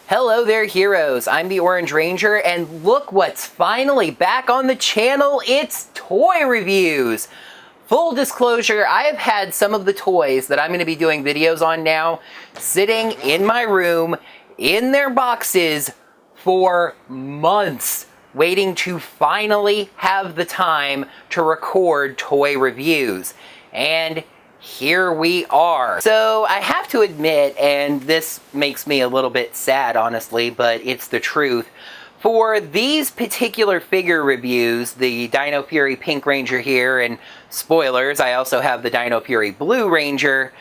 Hello there, heroes. I'm the Orange Ranger, and look what's finally back on the channel. It's toy reviews. Full disclosure, I have had some of the toys that I'm going to be doing videos on now sitting in my room in their boxes for months, waiting to finally have the time to record toy reviews. And here we are. So I have to admit, and this makes me a little bit sad, honestly, but it's the truth. For these particular figure reviews, the Dino Fury Pink Ranger here, and spoilers, I also have the Dino Fury Blue Ranger,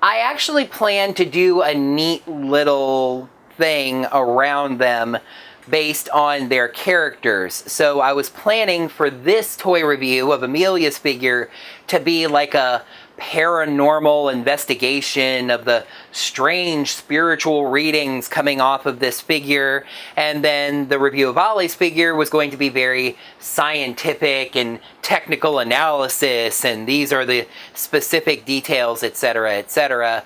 I actually plan to do a neat little thing around them based on their characters. So I was planning for this toy review of Amelia's figure to be like a paranormal investigation of the strange spiritual readings coming off of this figure, and then the review of Ollie's figure was going to be very scientific and technical analysis, and these are the specific details, etc., etc.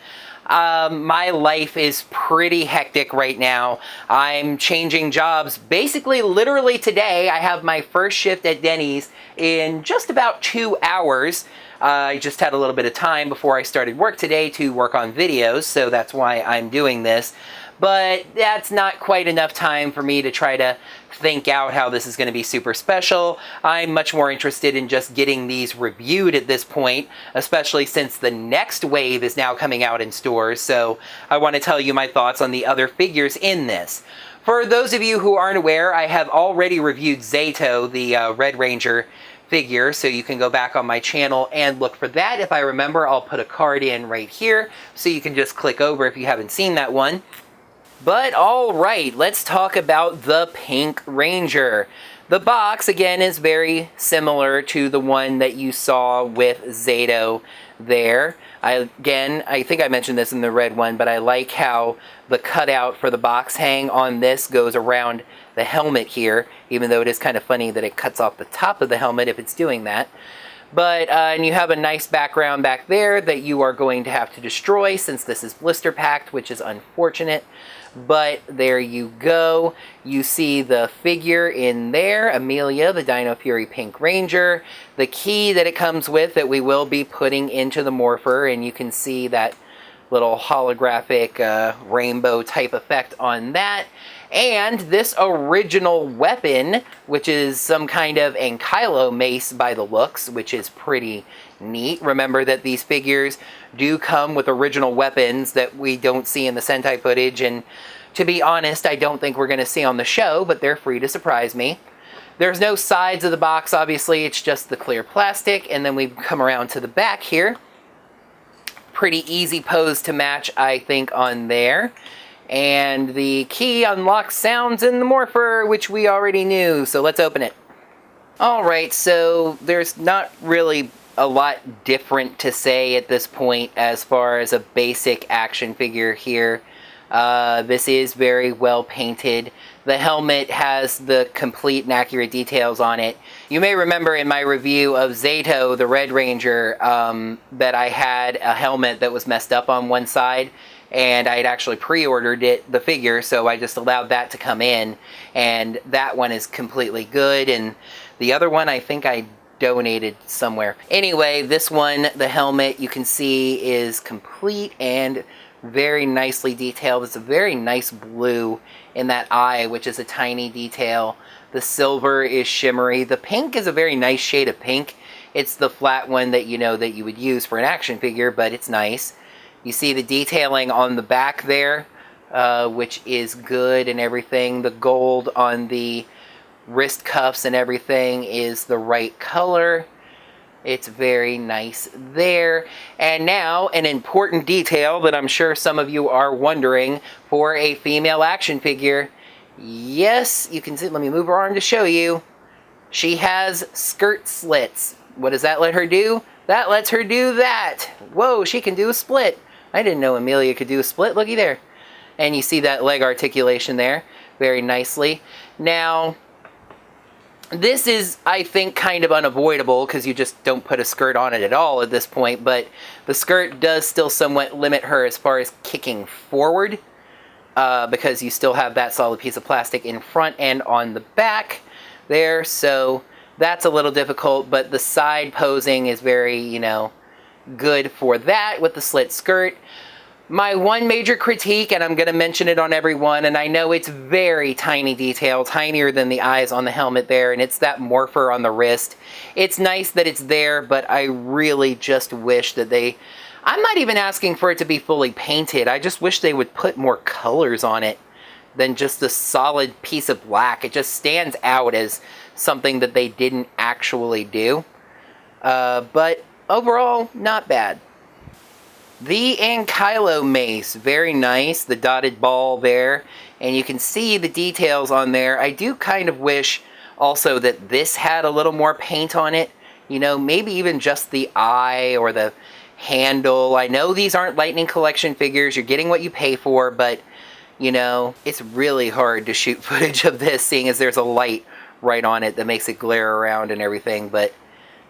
My life is pretty hectic right now. I'm changing jobs basically literally today. I have my first shift at Denny's in just about 2 hours. I just had a little bit of time before I started work today to work on videos, so that's why I'm doing this. But that's not quite enough time for me to try to think out how this is going to be super special. I'm much more interested in just getting these reviewed at this point, especially since the next wave is now coming out in stores, so I want to tell you my thoughts on the other figures in this. For those of you who aren't aware, I have already reviewed Zato, the Red Ranger figure, so you can go back on my channel and look for that. If I remember, I'll put a card in right here, so you can just click over if you haven't seen that one. But alright, let's talk about the Pink Ranger. The box, again, is very similar to the one that you saw with Zato there. I think I mentioned this in the red one, but I like how the cutout for the box hang on this goes around the helmet here, even though it is kind of funny that it cuts off the top of the helmet if it's doing that. But, and you have a nice background back there that you are going to have to destroy since this is blister packed, which is unfortunate. But there you go. You see the figure in there, Amelia, the Dino Fury Pink Ranger. The key that it comes with that we will be putting into the morpher, and you can see that little holographic rainbow type effect on that. And this original weapon, which is some kind of Ankylo mace by the looks, which is pretty neat. Remember that these figures do come with original weapons that we don't see in the Sentai footage, and to be honest, I don't think we're going to see on the show, but they're free to surprise me. There's no sides of the box, obviously, it's just the clear plastic, and then we come around to the back here. Pretty easy pose to match, I think, on there. And the key unlocks sounds in the morpher, which we already knew, so let's open it. Alright, so there's not really a lot different to say at this point as far as a basic action figure here. This is very well painted. The helmet has the complete and accurate details on it. You may remember in my review of Zato, the Red Ranger, that I had a helmet that was messed up on one side, and I had actually pre-ordered the figure, so I just allowed that to come in, and that one is completely good, and the other one I think I donated somewhere. Anyway, this one, the helmet, you can see is complete and very nicely detailed. It's a very nice blue in that eye, which is a tiny detail. The silver is shimmery. The pink is a very nice shade of pink. It's the flat one that you know that you would use for an action figure, but it's nice. You see the detailing on the back there, which is good and everything. The gold on the wrist cuffs and everything is the right color. It's very nice there. And now, an important detail that I'm sure some of you are wondering for a female action figure. Yes, you can see, let me move her arm to show you. She has skirt slits. What does that let her do? That lets her do that. Whoa, she can do a split. I didn't know Amelia could do a split. Looky there. And you see that leg articulation there very nicely. Now, this is, I think, kind of unavoidable because you just don't put a skirt on it at all at this point, but the skirt does still somewhat limit her as far as kicking forward. because you still have that solid piece of plastic in front and on the back there, so that's a little difficult, but the side posing is very, you know, good for that with the slit skirt. My one major critique, and I'm going to mention it on every one, and I know it's very tiny detail, tinier than the eyes on the helmet there, and it's that morpher on the wrist. It's nice that it's there, but I really just wish that I'm not even asking for it to be fully painted. I just wish they would put more colors on it than just a solid piece of black. It just stands out as something that they didn't actually do. But overall, not bad. The Ankylo mace, very nice, the dotted ball there, and you can see the details on there. I do kind of wish also that this had a little more paint on it, you know, maybe even just the eye or the handle. I know these aren't Lightning Collection figures, you're getting what you pay for, but, you know, it's really hard to shoot footage of this, seeing as there's a light right on it that makes it glare around and everything, but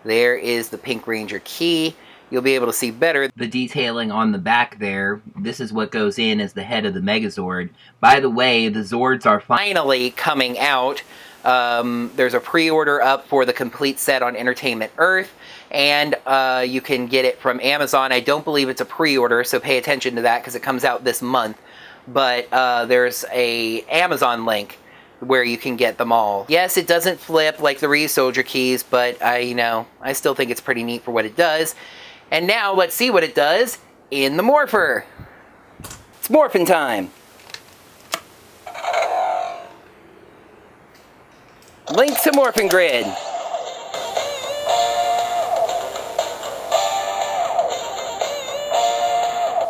there is the Pink Ranger key. You'll be able to see better the detailing on the back there. This is what goes in as the head of the Megazord. By the way, the Zords are finally coming out. There's a pre-order up for the complete set on Entertainment Earth, and you can get it from Amazon. I don't believe it's a pre-order, so pay attention to that because it comes out this month. But there's a Amazon link where you can get them all. Yes, it doesn't flip like the Re-Soldier keys, but I still think it's pretty neat for what it does. And now let's see what it does in the morpher. It's morphin' time. Link to Morphin Grid.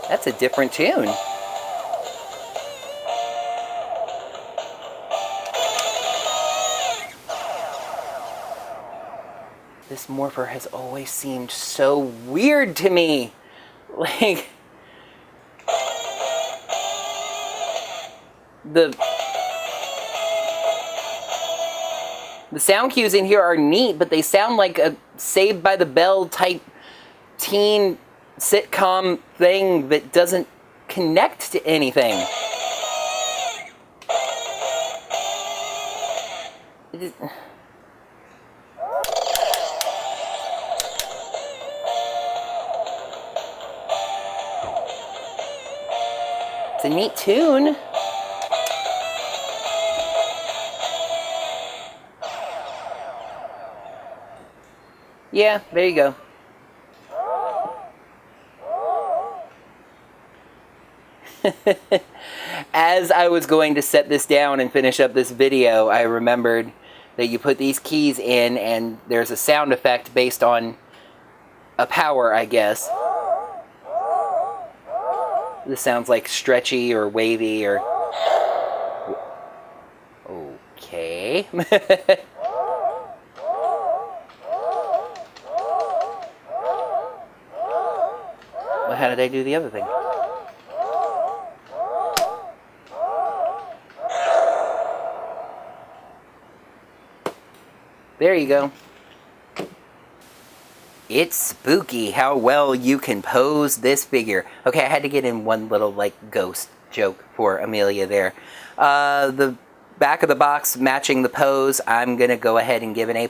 That's a different tune. This morpher has always seemed so weird to me. Like, the sound cues in here are neat, but they sound like a Saved by the Bell type teen sitcom thing that doesn't connect to anything. It's a neat tune. Yeah, there you go. As I was going to set this down and finish up this video, I remembered that you put these keys in and there's a sound effect based on a power, I guess. This sounds like stretchy or wavy or... Okay. Well, how did I do the other thing? There you go. It's spooky how well you can pose this figure. Okay, I had to get in one little, like, ghost joke for Amelia there. The back of the box matching the pose, I'm going to go ahead and give an A+.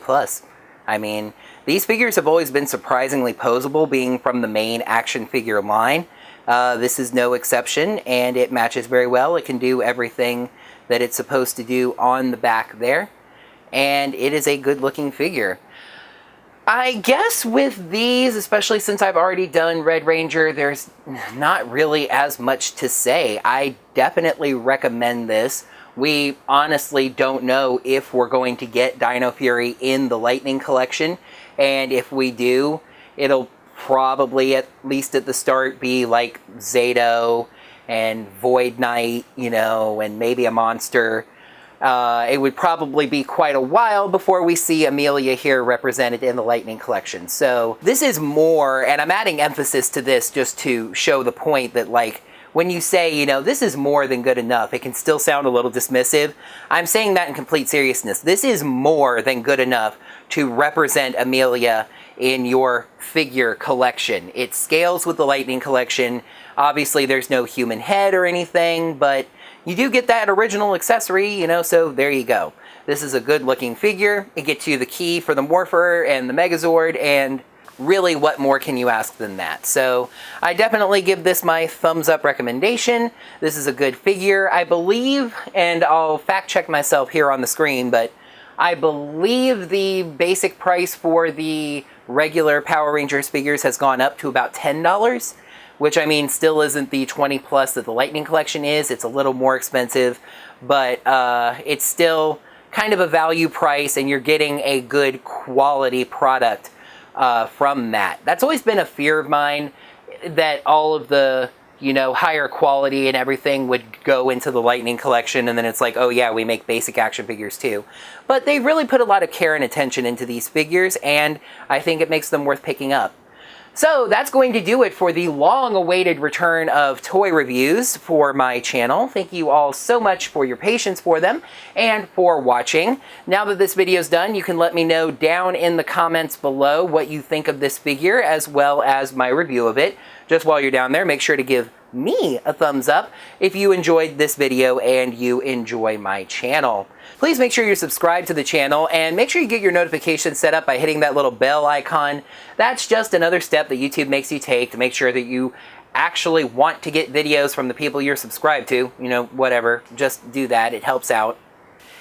I mean, these figures have always been surprisingly posable, being from the main action figure line. This is no exception, and it matches very well. It can do everything that it's supposed to do on the back there, and it is a good-looking figure. I guess with these, especially since I've already done Red Ranger, there's not really as much to say. I definitely recommend this. We honestly don't know if we're going to get Dino Fury in the Lightning Collection, and if we do, it'll probably, at least at the start, be like Zato and Void Knight, you know, and maybe a monster. It would probably be quite a while before we see Amelia here represented in the Lightning Collection. So this is more, and I'm adding emphasis to this just to show the point that, like, when you say, you know, this is more than good enough, it can still sound a little dismissive. I'm saying that in complete seriousness. This is more than good enough to represent Amelia in your figure collection. It scales with the Lightning Collection. Obviously, there's no human head or anything, but, you do get that original accessory, you know, so there you go. This is a good looking figure. It gets you the key for the Morpher and the Megazord, and really, what more can you ask than that? So I definitely give this my thumbs up recommendation. This is a good figure, I believe, and I'll fact check myself here on the screen, but I believe the basic price for the regular Power Rangers figures has gone up to about $10, which, I mean, still isn't the 20 plus that the Lightning Collection is. It's a little more expensive, but it's still kind of a value price, and you're getting a good quality product from that. That's always been a fear of mine, that all of the, you know, higher quality and everything would go into the Lightning Collection, and then it's like, oh yeah, we make basic action figures too. But they really put a lot of care and attention into these figures, and I think it makes them worth picking up. So that's going to do it for the long-awaited return of toy reviews for my channel. Thank you all so much for your patience for them and for watching. Now that this video is done, you can let me know down in the comments below what you think of this figure, as well as my review of it. Just while you're down there, make sure to give me a thumbs up if you enjoyed this video and you enjoy my channel. Please make sure you're subscribed to the channel, and make sure you get your notifications set up by hitting that little bell icon. That's just another step that YouTube makes you take to make sure that you actually want to get videos from the people you're subscribed to. You know, whatever, just do that, it helps out.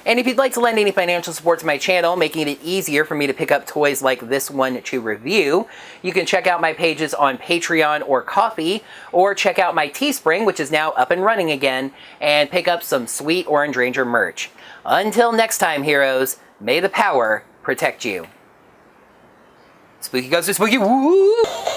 And if you'd like to lend any financial support to my channel, making it easier for me to pick up toys like this one to review, you can check out my pages on Patreon or Ko-fi, or check out my Teespring, which is now up and running again, and pick up some sweet Orange Ranger merch. Until next time, heroes, may the power protect you. Spooky goes to spooky, woo!